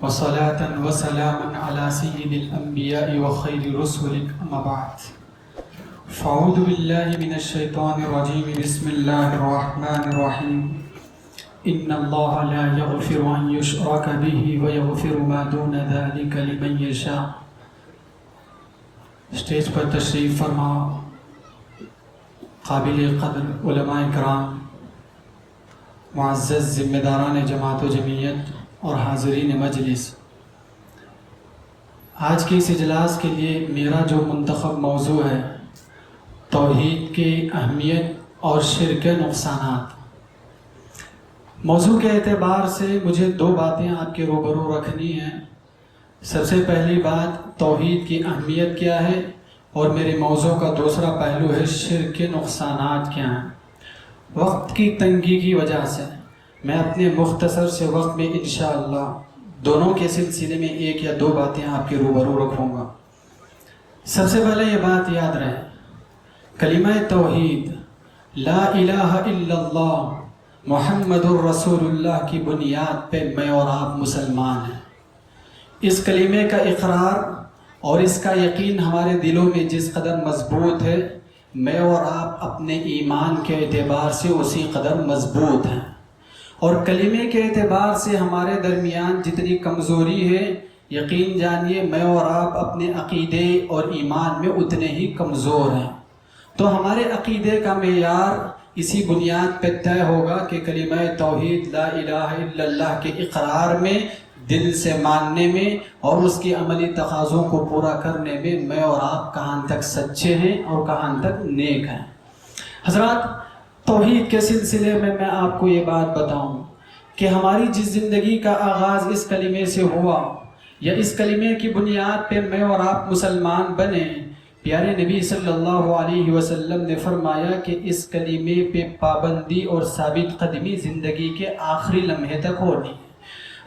وصلاة وسلاما على سيد الأنبياء وخير رسلك أما بعد فأعوذ بالله من الشيطان الرجيم بسم الله الرحمن الرحيم إن الله لا يغفر أن يشرك به ويغفر ما دون ذلك لمن يشاء. اسٹیج پر تشریف فرما قابل قدر علماء کرام، معزز ذمہ داران جماعت و جمعیت اور حاضرین مجلس، آج کے اس اجلاس کے لیے میرا جو منتخب موضوع ہے توحید کی اہمیت اور شرک نقصانات. موضوع کے اعتبار سے مجھے دو باتیں آپ کے روبرو رکھنی ہیں. سب سے پہلی بات توحید کی اہمیت کیا ہے، اور میرے موضوع کا دوسرا پہلو ہے شرک کے نقصانات کیا ہیں. وقت کی تنگی کی وجہ سے میں اپنے مختصر سے وقت میں انشاءاللہ دونوں کے سلسلے میں ایک یا دو باتیں آپ کے روبرو رکھوں گا. سب سے پہلے یہ بات یاد رہے، کلمہ توحید لا الہ الا اللہ محمد الرسول اللہ کی بنیاد پہ میں اور آپ مسلمان ہیں. اس کلمے کا اقرار اور اس کا یقین ہمارے دلوں میں جس قدر مضبوط ہے، میں اور آپ اپنے ایمان کے اعتبار سے اسی قدر مضبوط ہیں. اور کلمے کے اعتبار سے ہمارے درمیان جتنی کمزوری ہے، یقین جانیے میں اور آپ اپنے عقیدے اور ایمان میں اتنے ہی کمزور ہیں. تو ہمارے عقیدے کا معیار اسی بنیاد پہ طے ہوگا کہ کلمہ توحید لا الہ الا اللہ کے اقرار میں، دل سے ماننے میں اور اس کی عملی تقاضوں کو پورا کرنے میں اور آپ کہاں تک سچے ہیں اور کہاں تک نیک ہیں. حضرات، توحید کے سلسلے میں آپ کو یہ بات بتاؤں کہ ہماری جس زندگی کا آغاز اس کلمے سے ہوا، یا اس کلمے کی بنیاد پہ میں اور آپ مسلمان بنے، پیارے نبی صلی اللہ علیہ وسلم نے فرمایا کہ اس کلمے پہ پابندی اور ثابت قدمی زندگی کے آخری لمحے تک ہونی ہے.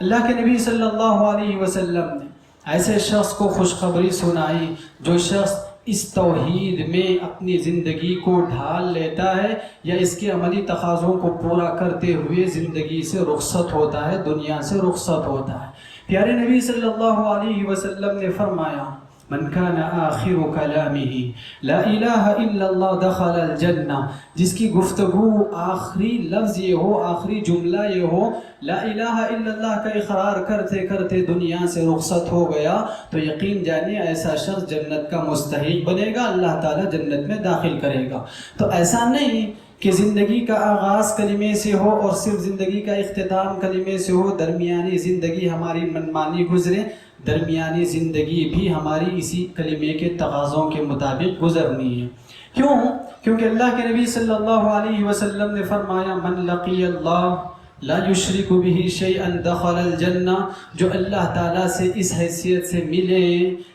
اللہ کے نبی صلی اللہ علیہ وسلم نے ایسے شخص کو خوشخبری سنائی جو شخص اس توحید میں اپنی زندگی کو ڈھال لیتا ہے، یا اس کے عملی تقاضوں کو پورا کرتے ہوئے زندگی سے رخصت ہوتا ہے، دنیا سے رخصت ہوتا ہے. پیارے نبی صلی اللہ علیہ وسلم نے فرمایا من کان آخر کلامہ لا الہ الا اللہ دخل الجنہ، جس کی گفتگو آخری لفظ یہ ہو، آخری جملہ یہ ہو، لا الہ الا اللہ کا اقرار کرتے کرتے دنیا سے رخصت ہو گیا، تو یقین جانیے ایسا شخص جنت کا مستحق بنے گا، اللہ تعالیٰ جنت میں داخل کرے گا. تو ایسا نہیں کہ زندگی کا آغاز کلمے سے ہو اور صرف زندگی کا اختتام کلمے سے ہو، درمیانی زندگی ہماری منمانی گزرے. درمیانی زندگی بھی ہماری اسی کلمے کے تقاضوں کے مطابق گزرنی ہے. کیونکہ اللہ کے نبی صلی اللہ علیہ وسلم نے فرمایا من لقی اللہ لا یشرک بہ شیئا دخل الجنہ، جو اللہ تعالیٰ سے اس حیثیت سے ملے،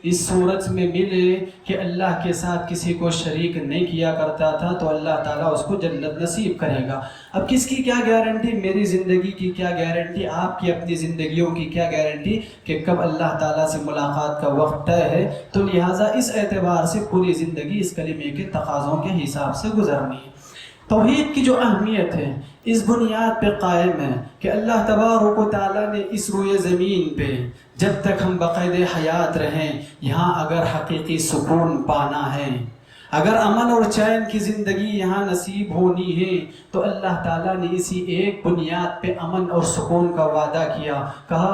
اس صورت میں ملے کہ اللہ کے ساتھ کسی کو شریک نہیں کیا کرتا تھا، تو اللہ تعالیٰ اس کو جنت نصیب کرے گا. اب کس کی کیا گارنٹی؟ میری زندگی کی کیا گارنٹی؟ آپ کی اپنی زندگیوں کی کیا گارنٹی کہ کب اللہ تعالیٰ سے ملاقات کا وقت طے ہے؟ تو لہٰذا اس اعتبار سے پوری زندگی اس کلمے کے تقاضوں کے حساب سے گزرنی ہے. توحید کی جو اہمیت ہے اس بنیاد پہ قائم ہے کہ اللہ تبارک و تعالیٰ نے اس روئے زمین پہ جب تک ہم بقید حیات رہیں، یہاں اگر حقیقی سکون پانا ہے، اگر امن اور چین کی زندگی یہاں نصیب ہونی ہے، تو اللہ تعالیٰ نے اسی ایک بنیاد پہ امن اور سکون کا وعدہ کیا. کہا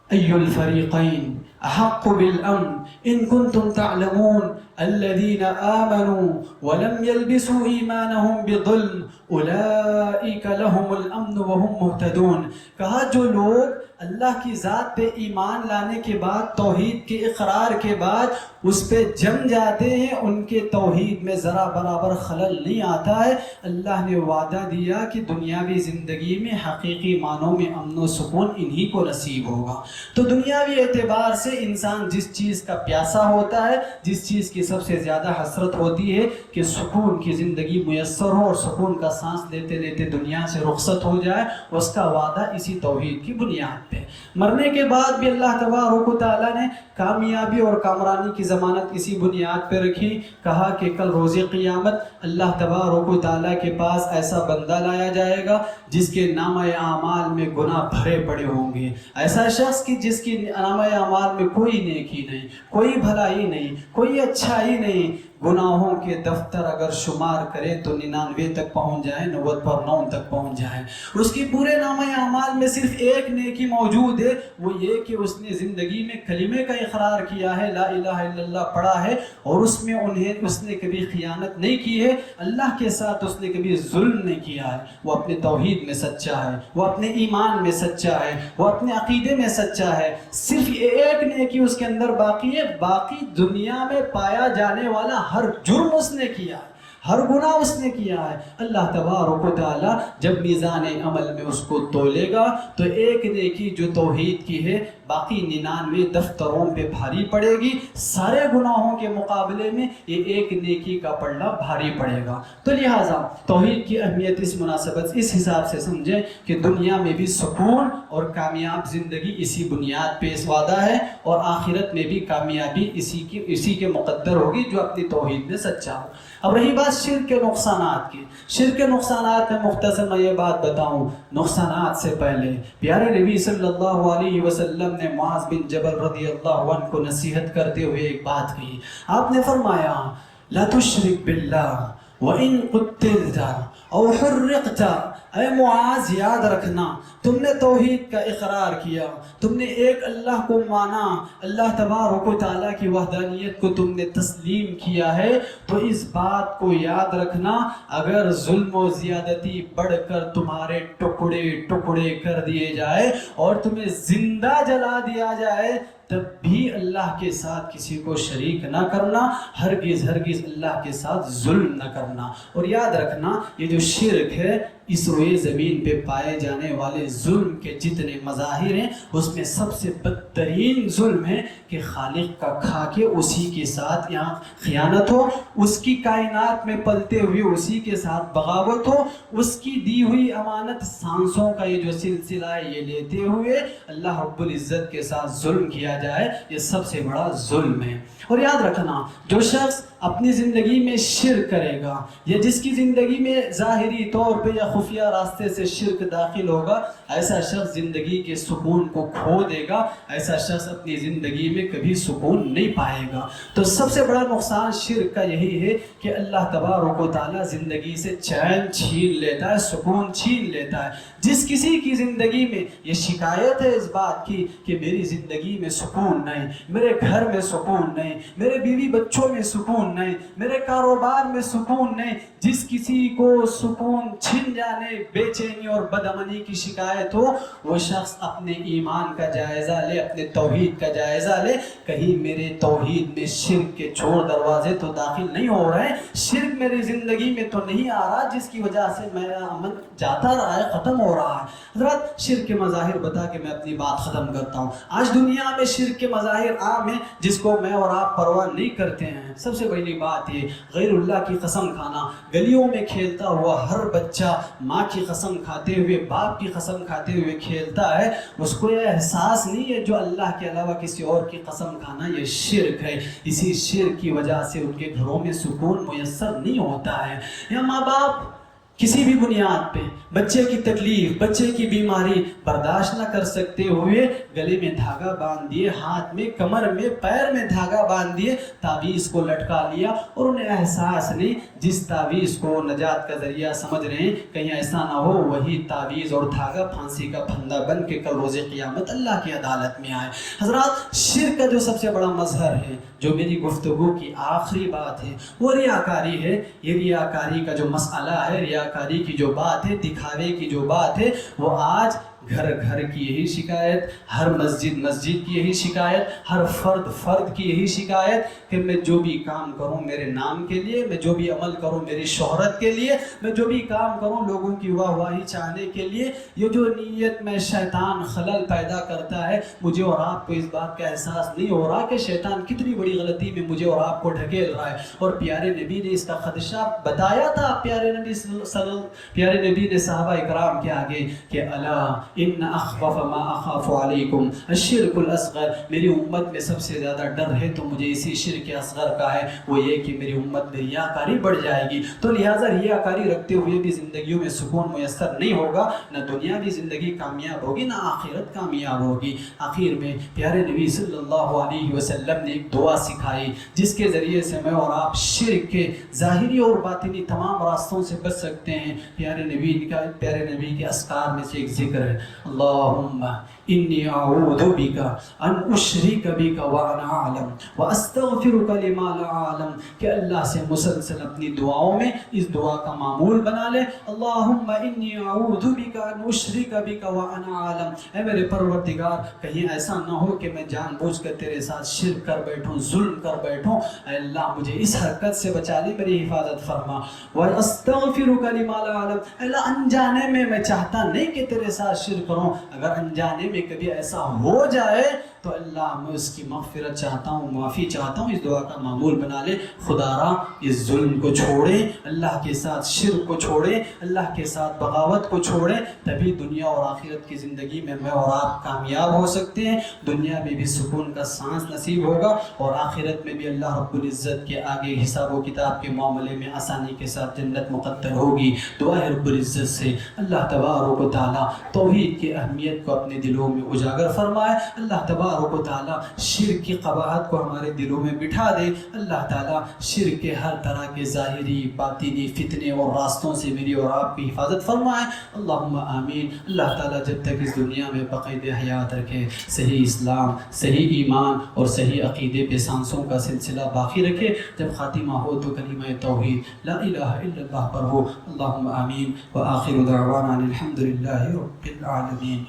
ای الفریقین احق بالامن ان کنتم تعلمون الذین آمنوا ولم يلبسوا ایمانهم بظلم اولئک لهم الامن وهم مہتدون. کہا جو لوگ اللہ کی ذات پہ ایمان لانے کے بعد، توحید کے اقرار کے بعد اس پہ جم جاتے ہیں، ان کے توحید میں ذرا برابر خلل نہیں آتا ہے، اللہ نے وعدہ دیا کہ دنیاوی زندگی میں حقیقی معنوں میں امن و سکون انہی کو نصیب ہوگا. تو دنیاوی اعتبار سے انسان جس چیز کا پیاسا ہوتا ہے، جس چیز کی سب سے زیادہ حسرت ہوتی ہے کہ سکون کی زندگی میسر ہو اور سکون کا سانس لیتے لیتے دنیا سے رخصت ہو جائے، اس کا وعدہ اسی توحید کی بنیاد پہ۔ مرنے کے بعد بھی اللہ تبارک و تعالیٰ نے کامیابی اور کامرانی کی ضمانت اسی بنیاد پہ رکھی۔ کہا کہ کل روز قیامت اللہ تبارک و تعالیٰ کے پاس ایسا بندہ لایا جائے گا جس کے نامہ اعمال میں گناہ بھرے پڑے ہوں گے، ایسا شخص کی جس کی نامہ اعمال میں کوئی نیکی نہیں، کوئی بھلائی نہیں، کوئی اچھائی نہیں، گناہوں کے دفتر اگر شمار کرے تو 99 تک پہنچ جائے، 99 تک پہنچ جائے، اس کی پورے نامہ اعمال میں صرف ایک نیکی موجود ہے، وہ یہ کہ اس نے زندگی میں کلمے کا اقرار کیا ہے، لا الہ الا اللہ پڑھا ہے، اور اس میں اس نے کبھی خیانت نہیں کی ہے، اللہ کے ساتھ اس نے کبھی ظلم نہیں کیا ہے، وہ اپنے توحید میں سچا ہے، وہ اپنے ایمان میں سچا ہے، وہ اپنے عقیدے میں سچا ہے، صرف ایک نیکی اس کے اندر باقی ہے، باقی دنیا میں پایا جانے والا ہر جرم اس نے کیا ہے، ہر گناہ اس نے کیا ہے۔ اللہ تبارک و تعالی جب میزان عمل میں اس کو تولے گا تو ایک نیکی جو توحید کی ہے باقی 99 دفتروں پہ بھاری پڑے گی، سارے گناہوں کے مقابلے میں یہ ایک نیکی کا پلڑا بھاری پڑے گا۔ تو لہٰذا توحید کی اہمیت اس مناسبت اس حساب سے سمجھیں کہ دنیا میں بھی سکون اور کامیاب زندگی اسی بنیاد پہ اس وعدہ ہے، اور آخرت میں بھی کامیابی اسی کے مقدر ہوگی جو اپنی توحید میں سچا ہو۔ اب رہی بات شرک کے نقصانات کی، شرک کے نقصانات میں مختصر میں یہ بات بتاؤں، نقصانات سے پہلے پیارے نبی صلی اللہ علیہ وسلم نے معاذ بن جبل رضی اللہ عنہ کو نصیحت کرتے ہوئے ایک بات کہی۔ آپ نے فرمایا لا تشرک باللہ وَإِن قُتِّلْتَ أَوْ حُرِّقْتَ، اے معاذ یاد رکھنا تم نے توحید کا اقرار کیا، تم نے ایک اللہ کو مانا، اللہ تبارک و تعالیٰ کی وحدانیت کو تم نے تسلیم کیا ہے، تو اس بات کو یاد رکھنا اگر ظلم و زیادتی بڑھ کر تمہارے ٹکڑے ٹکڑے کر دیے جائے اور تمہیں زندہ جلا دیا جائے تب بھی اللہ کے ساتھ کسی کو شریک نہ کرنا، ہرگز ہرگز اللہ کے ساتھ ظلم نہ کرنا۔ اور یاد رکھنا یہ جو شرک ہے اس روئے زمین پہ پائے جانے والے ظلم کے جتنے مظاہر ہیں اس میں سب سے بدترین ظلم ہے کہ خالق کا کھا کے اسی کے ساتھ یہاں خیانت ہو، اس کی کائنات میں پلتے ہوئے اسی کے ساتھ بغاوت ہو، اس کی دی ہوئی امانت سانسوں کا یہ جو سلسلہ ہے یہ لیتے ہوئے اللہ رب العزت کے ساتھ ظلم کیا جائے، یہ سب سے بڑا ظلم ہے۔ اور یاد رکھنا جو شخص اپنی زندگی میں شرک کرے گا یا جس کی زندگی میں ظاہری طور پہ یا خفیہ راستے سے شرک داخل ہوگا، ایسا شخص زندگی کے سکون کو کھو دے گا، ایسا شخص اپنی زندگی میں کبھی سکون نہیں پائے گا۔ تو سب سے بڑا نقصان شرک کا یہی ہے کہ اللہ تبارک و تعالیٰ زندگی سے چین چھین لیتا ہے، سکون چھین لیتا ہے۔ جس کسی کی زندگی میں یہ شکایت ہے اس بات کی کہ میری زندگی میں سکون نہیں، میرے گھر میں سکون نہیں، میرے بیوی بچوں میں سکون نہیں، میرے کاروبار میں سکون نہیں، جس کسی کو سکون چھن جانے، بے چینی اور بدامنی کی شکایت ہو، وہ شخص اپنے ایمان کا جائزہ لے، اپنے توحید کا جائزہ لے، کہیں میرے توحید میں شرک کے چور دروازے تو داخل نہیں ہو رہے ہیں، شرک میری زندگی میں تو نہیں آ رہا جس کی وجہ سے میرا امن جاتا رہا ہے، ختم ہو رہا ہے۔ حضرات شرک کے مظاہر بتا کے میں اپنی بات ختم کرتا ہوں۔ آج دنیا میں شرک کے مظاہر عام ہیں جس کو میں اور آپ پرواہ نہیں کرتے ہیں۔ سب سے پہلی بات یہ غیر اللہ کی قسم کھانا، گلیوں میں کھیلتا ہوا ہر بچہ ماں کی قسم کھاتے ہوئے، باپ کی قسم کھاتے ہوئے کھیلتا ہے، اس کو یہ احساس نہیں ہے جو اللہ کے علاوہ کسی اور کی قسم کھانا یہ شرک ہے۔ اسی شرک کی وجہ سے ان کے گھروں میں سکون میسر نہیں ہوتا ہے۔ یا ماں باپ کسی بھی بنیاد پہ بچے کی تکلیف، بچے کی بیماری برداشت نہ کر سکتے ہوئے گلے میں دھاگا باندھ دیے، ہاتھ میں، کمر میں، پیر میں دھاگا باندھ دیے، تعویذ کو لٹکا لیا، اور انہیں احساس نہیں جس تعویذ کو نجات کا ذریعہ سمجھ رہے ہیں کہیں ایسا نہ ہو وہی تعویذ اور دھاگا پھانسی کا پھندا بن کے کل روز قیامت اللہ کی عدالت میں آئے۔ حضرات شرک کا جو سب سے بڑا مظہر ہے، جو میری گفتگو کی آخری بات ہے، وہ ریاکاری ہے۔ یہ ریاکاری کا جو مسئلہ ہے، ریاکاری کی جو بات ہے، دکھاوے کی جو بات ہے، وہ آج گھر گھر کی یہی شکایت، ہر مسجد مسجد کی یہی شکایت، ہر فرد فرد کی یہی شکایت کہ میں جو بھی کام کروں میرے نام کے لیے، میں جو بھی عمل کروں میری شہرت کے لیے، میں جو بھی کام کروں لوگوں کی واہ واہی چاہنے کے لیے، یہ جو نیت میں شیطان خلل پیدا کرتا ہے، مجھے اور آپ کو اس بات کا احساس نہیں ہو رہا کہ شیطان کتنی بڑی غلطی میں مجھے اور آپ کو ڈھکیل رہا ہے۔ اور پیارے نبی نے اس کا خدشہ بتایا تھا، پیارے نبی نے صحابہ اکرام کے آگے کہ الا ان اخوف ما اخاف علیکم الشرک الاصغر، میری امت میں سب سے زیادہ ڈر ہے تو مجھے اسی شرک اصغر کا ہے، وہ یہ کہ میری امت میں ریاکاری بڑھ جائے گی۔ تو لہٰذا ریاکاری رکھتے ہوئے بھی زندگیوں میں سکون میسر نہیں ہوگا، نہ دنیاوی زندگی کامیاب ہوگی نہ آخرت کامیاب ہوگی۔ آخر میں پیارے نبی صلی اللہ علیہ وسلم نے ایک دعا سکھائی جس کے ذریعے سے میں اور آپ شرک کے ظاہری اور باطنی تمام راستوں سے بچ سکتے ہیں۔ پیارے نبی کے اذکار میں سے ایک ذکر ہے، اللہم انی اعوذ بک ان اشرک بک وانا اعلم واستغفرک لما لا اعلم، کہ اللہ سے مسلسل اپنی دعاؤں میں اس دعا کا معمول بنا لے، اللہم انی اعوذ بک ان اشرک بک وانا اعلم، اے میرے پروردگار کہیں ایسا نہ ہو کہ میں جان بوجھ کر تیرے ساتھ شرک کر بیٹھوں، ظلم کر بیٹھوں، اے اللہ مجھے اس حرکت سے بچا لے، میری حفاظت فرما، واستغفرک لما لا اعلم، اے اللہ انجانے میں چاہتا نہیں کہ تیرے ساتھ شرک کروں، اگر انجانے میں کبھی ایسا ہو جائے تو اللہ میں اس کی مغفرت چاہتا ہوں، معافی چاہتا ہوں، اس دعا کا معمول بنا لے، خدا را اس ظلم کو چھوڑے، اللہ کے ساتھ شرک کو چھوڑے، اللہ کے ساتھ بغاوت کو چھوڑے، تبھی دنیا اور آخرت کی زندگی میں اور آپ کامیاب ہو سکتے ہیں، دنیا میں بھی سکون کا سانس نصیب ہوگا اور آخرت میں بھی اللہ رب العزت کے آگے حساب و کتاب کے معاملے میں آسانی کے ساتھ جنت مقدر ہوگی۔ دعا ہے رب العزت سے اللہ تبارک و تعالیٰ توحید کی اہمیت کو اپنے دلوں میں اجاگر فرمائے، اللہ تبارک و تعالیٰ شرک کی قباحت کو ہمارے دلوں میں بٹھا دے، اللہ تعالیٰ شرک کے ہر طرح کے ظاہری باطنی فتنے اور راستوں سے میری اور آپ کی حفاظت فرمائے، اللہم آمین۔ اللہ تعالیٰ جب تک اس دنیا میں بقید حیات رکھے، صحیح اسلام، صحیح ایمان اور صحیح عقیدے پہ سانسوں کا سلسلہ باقی رکھے، جب خاتمہ ہو تو کلمہ توحید لا الہ الا اللہ پر ہو، اللہم آمین۔ وآخر دعوانا الحمدللہ رب العالمین۔